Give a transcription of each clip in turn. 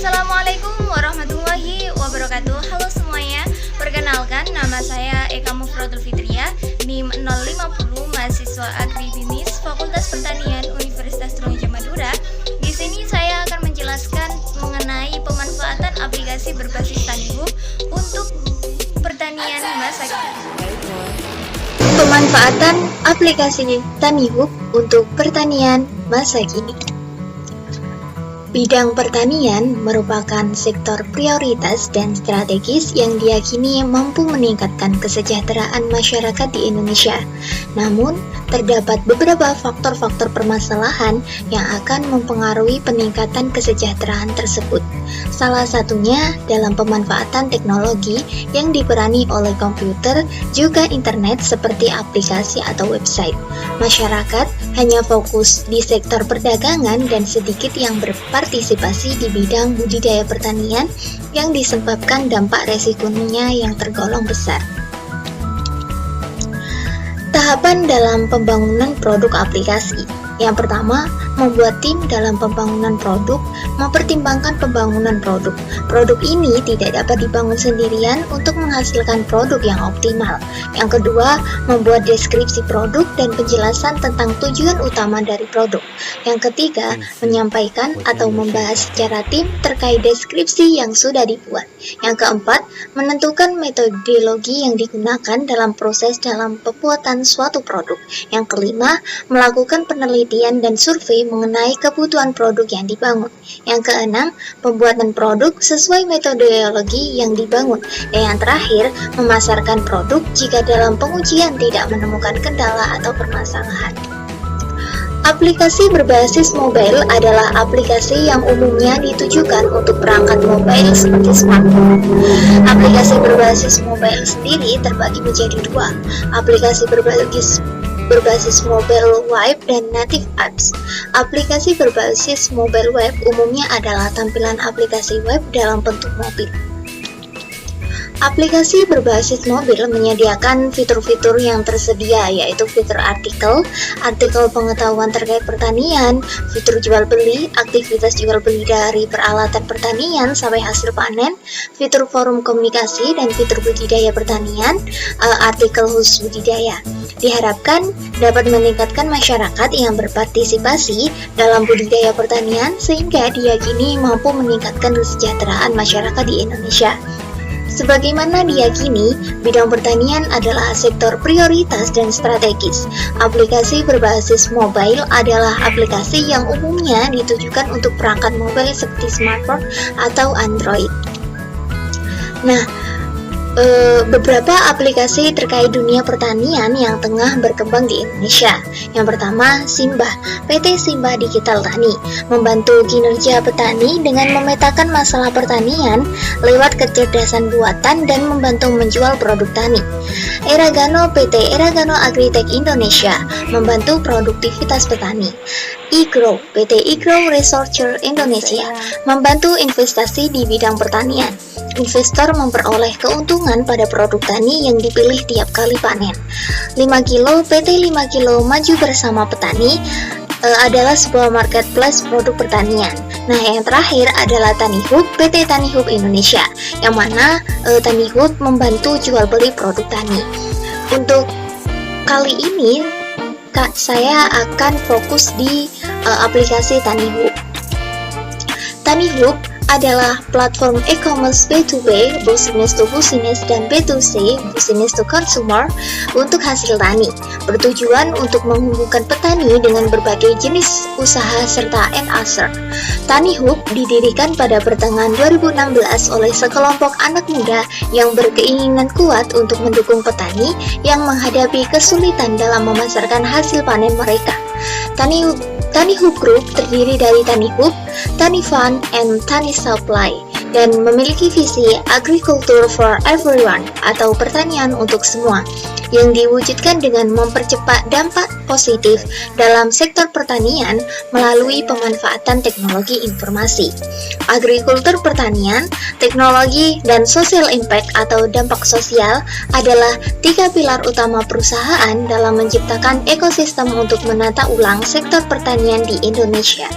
Assalamualaikum warahmatullahi wabarakatuh. Halo semuanya, perkenalkan nama saya Eka Mufrodul Fitria, NIM 050, mahasiswa Agribisnis Fakultas Pertanian Universitas Trunojoyo Madura. Di sini saya akan menjelaskan mengenai pemanfaatan aplikasi berbasis TaniHub untuk pertanian masa kini. Pemanfaatan aplikasi TaniHub untuk pertanian masa kini. Bidang pertanian merupakan sektor prioritas dan strategis yang diyakini mampu meningkatkan kesejahteraan masyarakat di Indonesia. Namun, terdapat beberapa faktor-faktor permasalahan yang akan mempengaruhi peningkatan kesejahteraan tersebut. Salah satunya dalam pemanfaatan teknologi yang diperani oleh komputer, juga internet seperti aplikasi atau website. Masyarakat hanya fokus di sektor perdagangan dan sedikit yang berpartisipasi di bidang budidaya pertanian yang disebabkan dampak resikonya yang tergolong besar. Tahapan dalam pembangunan produk aplikasi. Yang pertama, membuat tim dalam pembangunan produk, mempertimbangkan pembangunan produk. Produk ini tidak dapat dibangun sendirian untuk menghasilkan produk yang optimal. Yang kedua, membuat deskripsi produk dan penjelasan tentang tujuan utama dari produk. Yang ketiga, menyampaikan atau membahas secara tim terkait deskripsi yang sudah dibuat. Yang keempat, menentukan metodologi yang digunakan dalam proses dalam pembuatan suatu produk. Yang kelima, melakukan penelitian dan survei mengenai kebutuhan produk yang dibangun. Yang keenam, pembuatan produk sesuai metodologi yang dibangun. Dan yang terakhir, memasarkan produk jika dalam pengujian tidak menemukan kendala atau permasalahan. Aplikasi berbasis mobile adalah aplikasi yang umumnya ditujukan untuk perangkat mobile seperti smartphone. Aplikasi berbasis mobile sendiri terbagi menjadi dua, aplikasi berbasis mobile web dan native apps. Aplikasi berbasis mobile web umumnya adalah tampilan aplikasi web dalam bentuk mobil. Aplikasi berbasis mobil menyediakan fitur-fitur yang tersedia, yaitu fitur artikel pengetahuan terkait pertanian, fitur jual beli, aktivitas jual beli dari peralatan pertanian sampai hasil panen, fitur forum komunikasi, dan fitur budidaya pertanian, artikel khusus budidaya. Diharapkan dapat meningkatkan masyarakat yang berpartisipasi dalam budidaya pertanian sehingga diyakini mampu meningkatkan kesejahteraan masyarakat di Indonesia. Sebagaimana diyakini, bidang pertanian adalah sektor prioritas dan strategis. Aplikasi berbasis mobile adalah aplikasi yang umumnya ditujukan untuk perangkat mobile seperti smartphone atau Android. Nah, beberapa aplikasi terkait dunia pertanian yang tengah berkembang di Indonesia. Yang pertama, Simbah. PT Simbah Digital Tani membantu kinerja petani dengan memetakan masalah pertanian lewat kecerdasan buatan dan membantu menjual produk tani. Eragano. PT Eragano Agritech Indonesia membantu produktivitas petani. iGrow. PT iGrow Researcher Indonesia membantu investasi di bidang pertanian. Investor memperoleh keuntungan pada produk tani yang dipilih tiap kali panen. 5 Kilo. PT 5 Kilo Maju Bersama Petani adalah sebuah marketplace produk pertanian. Nah, yang terakhir adalah TaniHub, PT TaniHub Indonesia, yang mana TaniHub membantu jual beli produk tani. Untuk kali ini, saya akan fokus di aplikasi TaniHub. TaniHub adalah platform e-commerce B2B, business to business, dan B2C, business to consumer, untuk hasil tani, bertujuan untuk menghubungkan petani dengan berbagai jenis usaha serta end user. TaniHub didirikan pada pertengahan 2016 oleh sekelompok anak muda yang berkeinginan kuat untuk mendukung petani yang menghadapi kesulitan dalam memasarkan hasil panen mereka. TaniHub Group terdiri dari TaniHub, TaniFund, and TaniSupply dan memiliki visi Agriculture for Everyone atau pertanian untuk semua yang diwujudkan dengan mempercepat dampak positif dalam sektor pertanian melalui pemanfaatan teknologi informasi. Agrikultur pertanian, teknologi, dan social impact atau dampak sosial adalah 3 pilar utama perusahaan dalam menciptakan ekosistem untuk menata ulang sektor pertanian di Indonesia.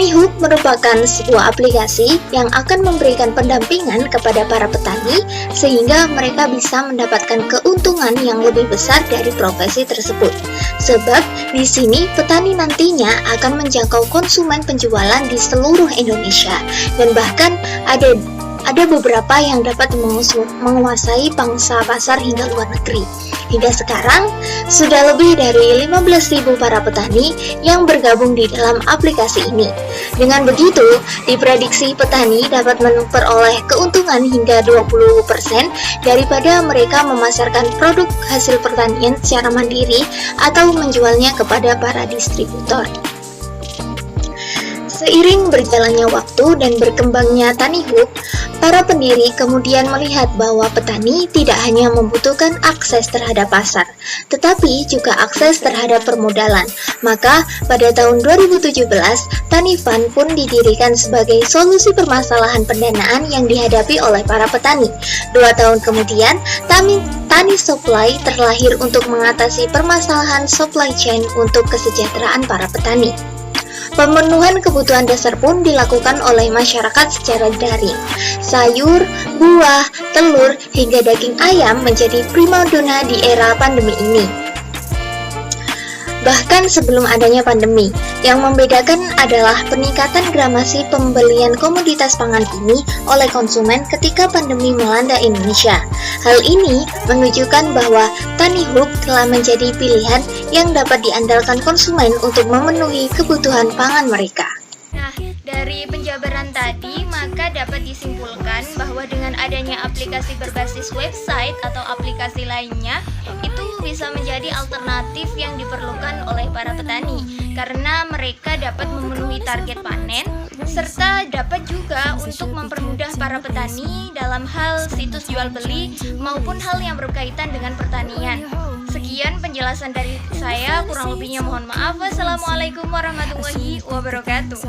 TaniHub merupakan sebuah aplikasi yang akan memberikan pendampingan kepada para petani sehingga mereka bisa mendapatkan keuntungan yang lebih besar dari profesi tersebut. Sebab di sini petani nantinya akan menjangkau konsumen penjualan di seluruh Indonesia dan bahkan ada beberapa yang dapat menguasai pangsa pasar hingga luar negeri. Hingga sekarang, sudah lebih dari 15.000 para petani yang bergabung di dalam aplikasi ini. Dengan begitu, diprediksi petani dapat memperoleh keuntungan hingga 20% daripada mereka memasarkan produk hasil pertanian secara mandiri atau menjualnya kepada para distributor. Seiring berjalannya waktu dan berkembangnya TaniHub, para pendiri kemudian melihat bahwa petani tidak hanya membutuhkan akses terhadap pasar, tetapi juga akses terhadap permodalan. Maka pada tahun 2017, TaniFund pun didirikan sebagai solusi permasalahan pendanaan yang dihadapi oleh para petani. 2 tahun kemudian, Tani Supply terlahir untuk mengatasi permasalahan supply chain untuk kesejahteraan para petani. Pemenuhan kebutuhan dasar pun dilakukan oleh masyarakat secara daring. Sayur, buah, telur, hingga daging ayam menjadi primadona di era pandemi ini. Bahkan sebelum adanya pandemi, yang membedakan adalah peningkatan gramasi pembelian komoditas pangan ini oleh konsumen ketika pandemi melanda Indonesia. Hal ini menunjukkan bahwa TaniHub telah menjadi pilihan yang dapat diandalkan konsumen untuk memenuhi kebutuhan pangan mereka. Nah, dari penjabaran tadi, maka dapat disimpulkan bahwa dengan adanya aplikasi berbasis website atau aplikasi lainnya, itu bisa menjadi alternatif yang diperlukan oleh para petani karena mereka dapat memenuhi target panen serta dapat juga untuk mempermudah para petani dalam hal situs jual beli maupun hal yang berkaitan dengan pertanian. Sekian penjelasan dari saya, kurang lebihnya mohon maaf. Wassalamualaikum warahmatullahi wabarakatuh.